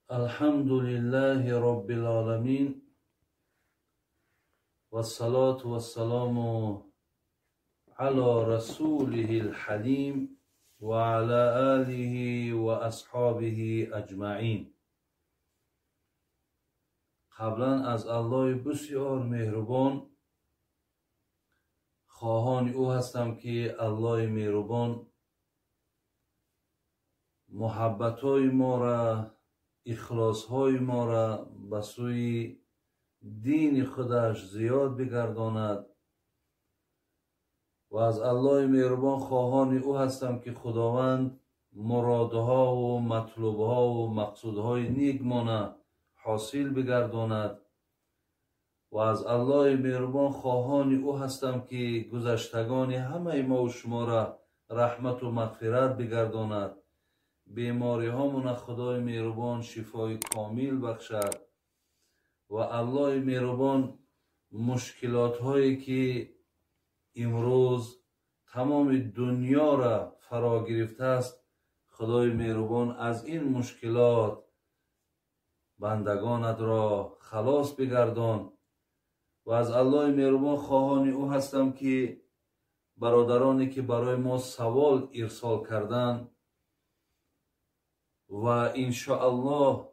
الحمد لله رب العالمين والصلاة والسلام على رسوله الحليم وعلى آله وأصحابه أجمعين. قبلا از الله بسیار مهربان خواهان او هستم که الله مهربان محبت های ما را، اخلاص های ما را به سوی دین خودش زیاد بگرداند و از الله مهربان خواهان او هستم که خداوند مرادها و مطلوبها و مقصودهای نیک ما حاصل بگرداند و از الله مهربان خواهان او هستم که گذشتگان همه ما و شما را رحمت و مغفرت بگرداند، بیماری هامون خدای مهربان شفای کامل بخشد و الله مهربان مشکلات هایی که امروز تمام دنیا را فرا گرفته است، خدای مهربان از این مشکلات بندگانت را خلاص بگردان و از الله مهربان خواهان او هستم که برادرانی که برای ما سوال ارسال کردند و انشاءالله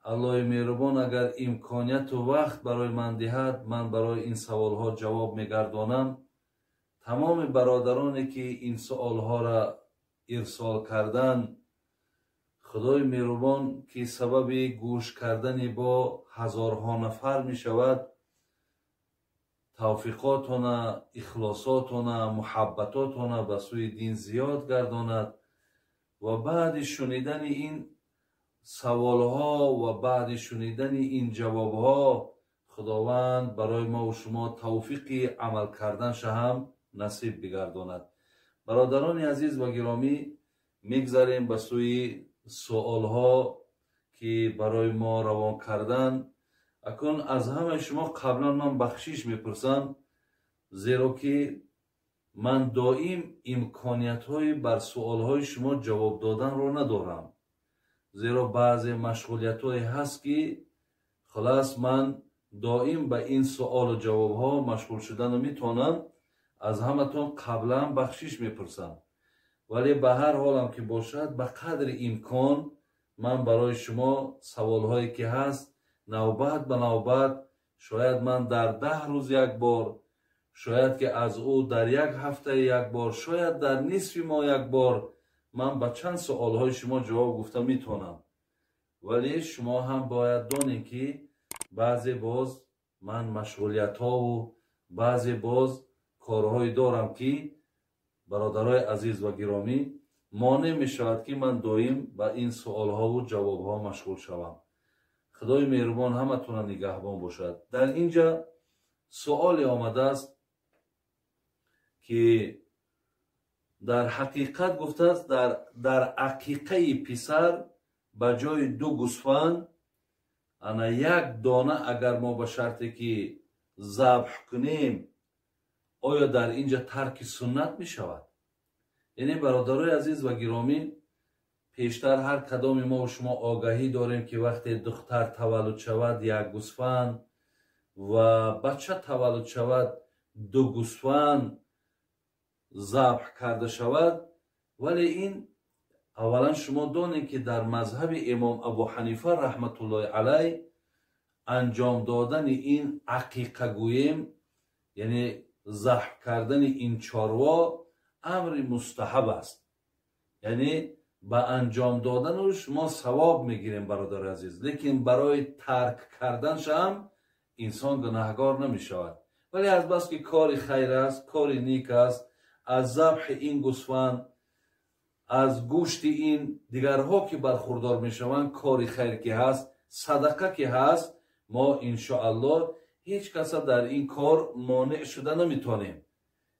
الله مهربان اگر امکانیت و وقت برای من دهد من برای این سوال ها جواب میگردانم. تمام برادرانی که این سوال ها را ارسال کردند، خدای مهربان که سبب گوش کردن با هزارها نفر می شود، توفیقاتنا، اخلاصاتنا، محبتاتنا به سوی دین زیاد گرداند و بعد شنیدن این سوال ها و بعد شنیدن این جواب ها خداوند برای ما و شما توفیق عمل کردن هم نصیب بگرداند. برادران عزیز و گرامی، میگذاریم به سوی سوال ها که برای ما روان کردن. اکنون از همه شما قبلا من بخشش میپرسم، زیرا که من دائم امکانیت های بر سوال های شما جواب دادن رو ندارم، زیرا بعضی مشغولیت های هست که خلاص من دائم به این سوال و جواب ها مشغول شدن رو میتونم. از همتون قبلا بخشش میپرسم، ولی به هر حالم که باشد به قدر امکان من برای شما سوال هایی که هست نوبت به نوبت، شاید من در 10 روز یک بار، شاید که از او در یک هفته یک بار، شاید در نصف ماه یک بار، من به چند سوال های شما جواب گفتم میتونم. ولی شما هم باید دانید که بعضی باز من مشغولیت ها و بعضی باز کارهایی دارم که برادرای عزیز و گرامی مانع می شود که من دائم به این سوال ها و جواب ها مشغول شوم. خدای مهربان همتون نگهبان باشد. در اینجا سوال آمده است که در حقیقت گفته است در عقیقه پسر به جای 2 گوسفند انا 1 دانه اگر ما به شرطی که ذبح کنیم آیا در اینجا ترک سنت می شود؟ یعنی برادرای عزیز و گرامی، پیشتر هر کدام ما و شما آگاهی داریم که وقتی دختر تولد شود 1 گوسفند و بچه تولد شود 2 گوسفند ذبح کرده شود. ولی این اولا شما دانید که در مذهب امام ابو حنیفه رحمت الله علیه انجام دادن این عقیقه گوییم، یعنی ذبح کردن این چاروا امر مستحب است، یعنی با انجام دادنش ما ثواب میگیریم برادر عزیز، لیکن برای ترک کردنش هم انسان گناهکار نمی شود. ولی از بس که کار خیر است، کار نیک است، از ذبح این گوسفند، از گوشت این دیگرها که برخوردار می شوند، کار خیر که هست، صدقه که هست، ما انشاءالله هیچ کس در این کار مانع شده نمیتونیم،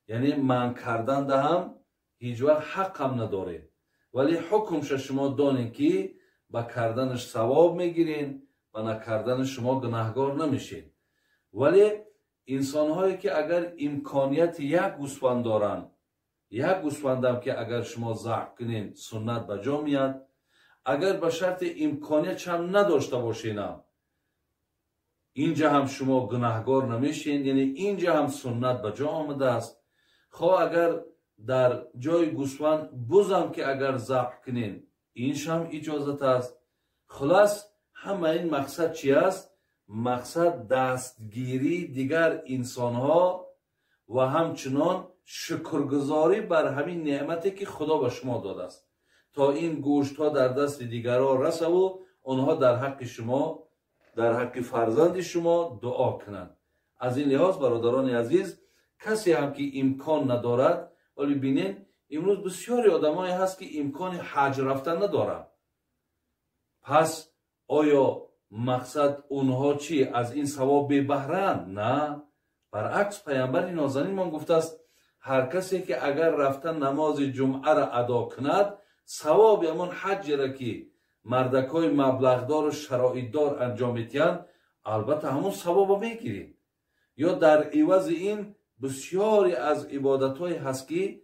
یعنی منع کردن ده هم هیچ وقت حق هم نداره. ولی حکمش شما دانید که با کردنش ثواب میگیرین، با نکردنش شما گناهکار نمیشین. ولی انسان هایی که اگر امکانیت 1 گوسفند دارن یک گوسفندم که اگر شما ذبح کنین سنت به جا میاد. اگر به شرط امکانیت هم نداشته باشینم اینجا هم شما گناهگار نمیشین، یعنی اینجا هم سنت به جا آمده است. خواه اگر در جای گوسفند بزم که اگر ذبح کنین اینش هم اجازت است. خلاص همه این مقصد چی است؟ مقصد دستگیری دیگر انسان ها و همچنان شکرگزاری بر همین نعمتی که خدا به شما داده است تا این گوشت ها در دست دیگران رسه و آنها در حق شما، در حق فرزند شما دعا کنند. از این لحاظ برادران عزیز، کسی هم که امکان ندارد، ولی بینین امروز بسیاری آدمایی هست که امکان حج رفتن ندارن، پس آیا مقصد اونها چی؟ از این ثواب بی بهره‌اند؟ نه، برعکس پیامبر نازنین ما گفته است هر کسی که اگر رفتن نماز جمعه را ادا کند ثواب همان حج را که مردکای مبلغدار و شرایطدار انجام میتین البته همون ثواب میگیرید. یا در عوض این بسیاری از عبادت‌های هست که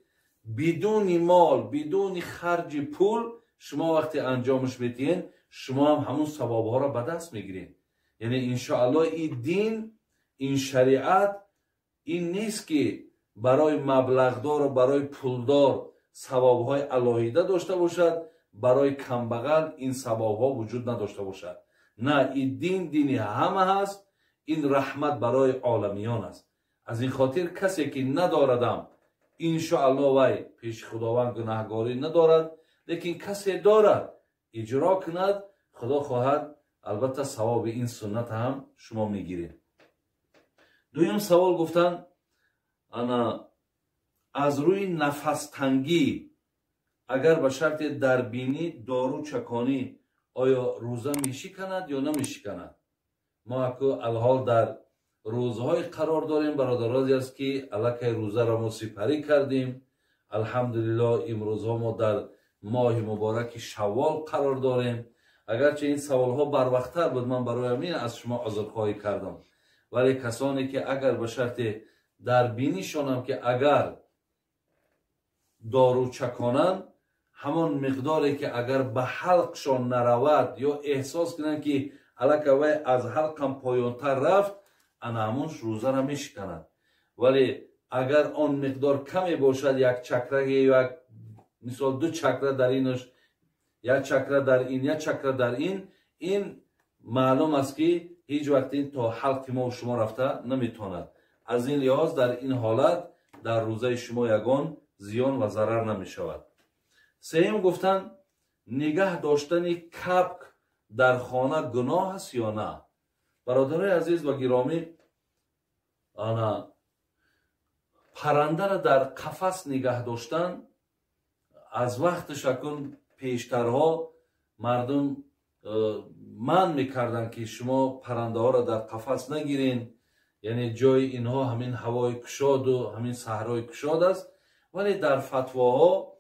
بدون مال، بدون خرج پول شما وقتی انجامش میتین شما هم همون ثواب ها را به دست میگیرید. یعنی انشاءالله این دین، این شریعت این نیست که برای مبلغدار و برای پولدار ثواب های الهیده داشته باشد، برای کمبغل این ثواب ها وجود نداشته باشد. نه، این دین دینی همه هست، این رحمت برای عالمیان است. از این خاطر کسی که نداردم انشاءالله وی پیش خداوند گناهگاری ندارد، لیکن کسی دارد اجرا کند خدا خواهد البته ثواب این سنت هم شما میگیرید. دویم سوال گفتن انا از روی نفس تنگی اگر به شرط دربینی دارو چکانی آیا روزه میشکند یا نمیشکند؟ ما اکو الحال در روزهای قرار داریم، برادرانی است که الکی روزه را ما سپری کردیم. الحمدلله امروز ها ما در ماه مبارک شوال قرار داریم. اگرچه این سوال ها بر وقت‌تر بود من برای همین از شما عذرخواهی کردم، ولی کسانی که اگر به شرط دربینیشان هم که اگر دارو چکانند همان مقداری که اگر به حلقشان نرود یا احساس کنند که الکی وی از حلقم پایانتر رفت انا همونش روزه را میشکند. ولی اگر آن مقدار کمی باشد، یک چکره یا یک مثال دو چکره در اینش، یک چکره در این یک چکره در این معلوم است که هیچ وقت این تا حلق ما و شما رفته نمیتواند. از این لحاظ در این حالت در روزه شما یگان زیان و ضرر نمی شود. سوم گفتن نگه داشتن کبک در خانه گناه است یا نه؟ برادرای عزیز و گرامی، آنا پرنده را در قفس نگه داشتن از وقت شکن پیشترها مردم من میکردن که شما پرنده ها را در قفس نگیرین، یعنی جای اینها همین هوای کشاد و همین صحرای کشاد است. ولی در فتواها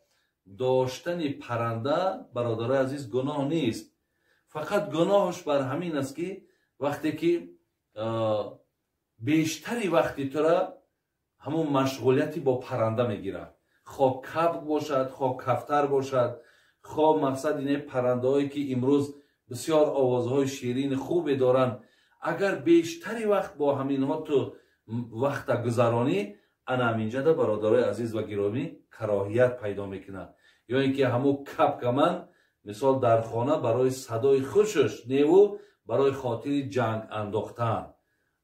داشتن پرنده برادرای عزیز گناه نیست، فقط گناهش بر همین است که وقتی که بیشتری وقتی تو را همون مشغولیتی با پرنده میگیره، خواه کبک باشد، خواه کفتر باشد، خواه مقصد اینه پرنده هایی که امروز بسیار آوازهای شیرین خوبی دارن، اگر بیشتری وقت با همین ها تو وقت گذرانی انا همینجا ده برادرای عزیز و گرامی کراهیت پیدا میکنه. یا اینکه همون کبک من مثال در خانه برای صدای خوشش نیو برای خاطر جنگ انداختن،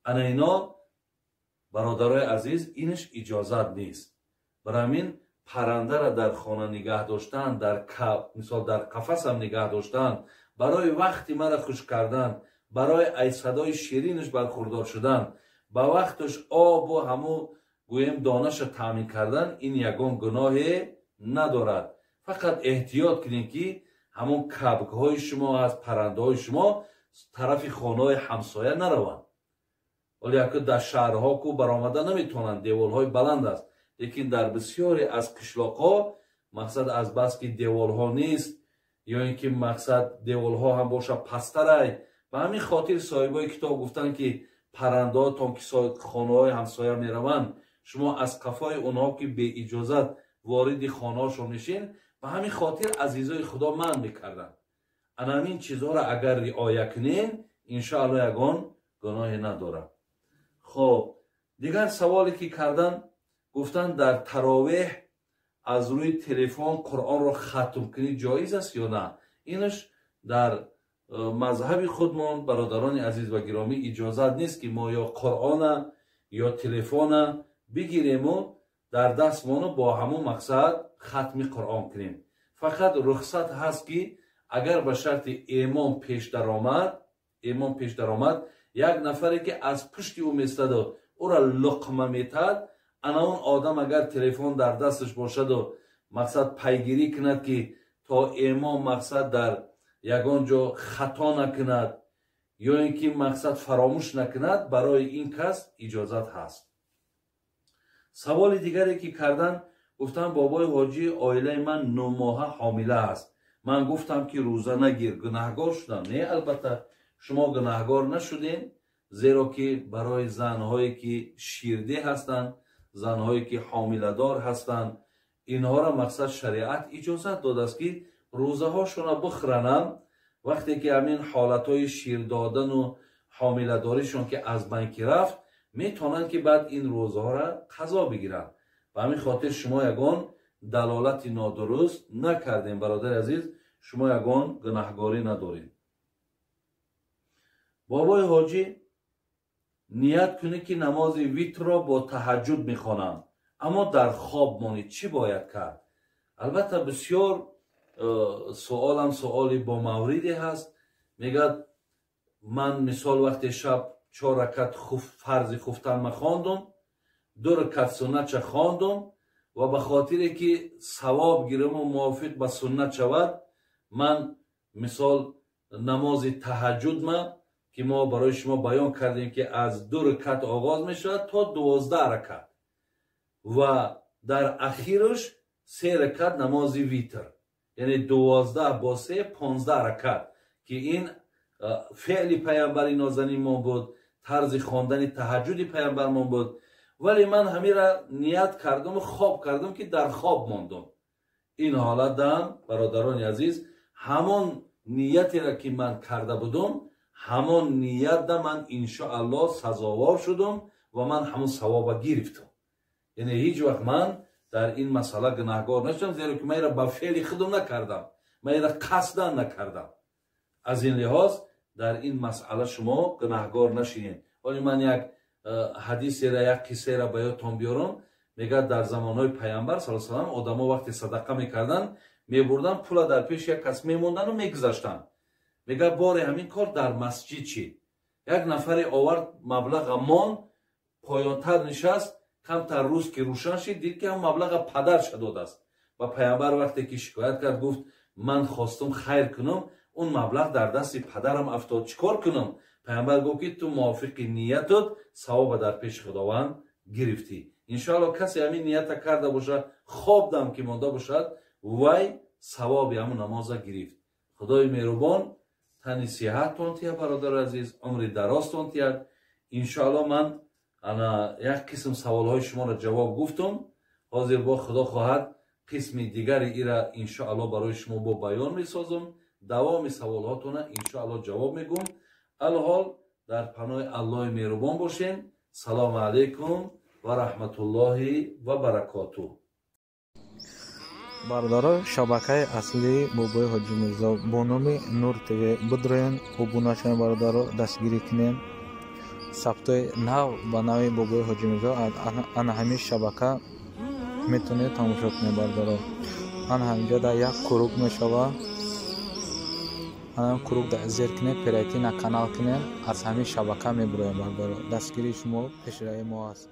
انا اینا برادرای عزیز اینش اجازت نیست. برای همین پرنده را در خانه نگه داشتن، در مثال در قفس هم نگه داشتن، برای وقتی مرا خوش کردن، برای ای صدای شیرینش برخوردار شدن، با وقتش آب و همو گویم دانش تامین کردن، این یگان گناهی ندارد. فقط احتیاط کنین که همون کبک های شما از پرنده های شما طرف خانه های همسایه نروند. ولی اگر در شهرها کو برآمده نمیتونن، دیوال های بلند است، لیکن در بسیاری از قشلاق ها مقصد از بس که دیوال ها نیست یا اینکه مقصد دیوال ها هم باشه پستره، به همین خاطر صاحبای کتاب گفتن که پرنده ها تا که خانه های همسایه میروند شما از قفای اونها که به اجازت وارد خانه‌شون میشین. به همین خاطر عزیزای خدا منع میکردن. همین چیزها را اگر رعایت کنین انشاءالله یگان گناهی نداره. خب دیگر سوالی که کردن، گفتن در تراویح از روی تلفن قرآن رو ختم کنی جایز است یا نه؟ اینش در مذهب خودمون برادران عزیز و گرامی اجازت نیست که ما یا قرآن یا تلفن بگیریم و در دستمون با همون مقصد ختم قرآن کنیم. فقط رخصت هست که اگر به شرط امام پیش درآمد یک نفری که از پشت او میستد و او را لقمه میتد، انا اون آدم اگر تلفن در دستش باشد و مقصد پیگیری کند که تا امام مقصد در یگان جا خطا نکند یا اینکه مقصد فراموش نکند، برای این کس اجازت هست. سوال دیگری که کردن، گفتن بابای حاجی آیله من 9 ماه حامله است. من گفتم که روزه نگیر، گناهگار شدم. نه، البته شما گناهگار نشدین، زیرا که برای زنهایی که شیرده هستند، زنهایی که حامله دار هستند، اینها را مقصد شریعت اجازت داده است که روزه هاشون را بخورن. وقتی که همین حالت های شیر دادن و حامله داریشون که از بین رفت، میتونن که بعد این روزه ها را قضا بگیرن. و همین خاطر شما یگان دلالت نادرست نکردین برادر عزیز، شما یگان گناهگاری ندارین. بابای حاجی نیت کنه که نماز ویتر را با تهجد میخوانم، اما در خواب مانید، چی باید کرد؟ البته بسیار سوالی با موردی هست. میگه من مثال وقتی شب 4 رکعت فرض خفتن مخواندم، 2 رکعت سنت خواندم و به خاطر که ثواب گیرم و موافق به سنت شود، من مثال نماز تهجد ما که ما برای شما بیان کردیم که از 2 رکعت آغاز می شود تا 12 رکعت و در اخیرش 3 رکعت نماز ویتر، یعنی 12 با 3 15 رکعت، که این فعل پیامبر نازنین ما بود، طرز خواندن تهجد پیامبر ما بود. ولی من همین را نیت کردم و خواب کردم که در خواب ماندم. این حالت دم برادران عزیز، همون نیتی را که من کرده بودم، همون نیت دا من انشاءالله سزاوار شدم و من همون ثواب گرفتم. یعنی هیچ وقت من در این مسئله گناهگار نشدم، زیرا که من را به فعل خودم نکردم، من را قصدا نکردم. از این لحاظ در این مسئله شما گناهگار نشین. ولی من یک حدیثی را، یک قصه را براتون بیارم. میگه در زمانهای پیامبر صلی الله علیه و آله آدما وقتی صدقه میکردن، میبردن پول در پیش یک کس میموندن و میگذاشتن. میگه بار همین کار در مسجد چی؟ یک نفری آورد مبلغ مان، پایانتر نشست، کمتر روز که روشن شد دید که هم مبلغ پدرش داده است. و پیامبر وقتی که شکایت کرد گفت من خواستم خیر کنم، اون مبلغ در دست پدرم افتاد، چیکار کنم؟ پیامبر گفت که تو موافق نیتت ثواب در پیش خداوند گرفتی. انشاءالله کسی همین نیت کرده باشه، خواب دم که مانده باشد، وای ثواب همون نماز گرفت. خدای مهربان تنی صحتتون تیا برادر عزیز، عمر درازتون تیا. انشاءالله من یک قسم سوالهای شما را جواب گفتم. حاضر با خدا خواهد قسم دیگر ایرا انشاءالله برای شما با بیان میسازم. دوام سوالاتون انشاءالله جواب میگم. الحال در پناه الله مهربان باشین. سلام علیکم و رحمت الله و برکاته. برادران شبکه اصلی بابای حاجی میرزا با نام نور تیوی بدرین ابونا شما برادران دستگیری کنین. ثبتای نو با نام بابای حاجی میرزا ان همین شبکه میتونه تماشا کنه برادران. ان همینجا در یک کروک میشوه، ان کروک در زیر کنه پیرایتی نا کانال کنه، از همین شبکه میبره برادران. دستگیری شما پیش روی ما است.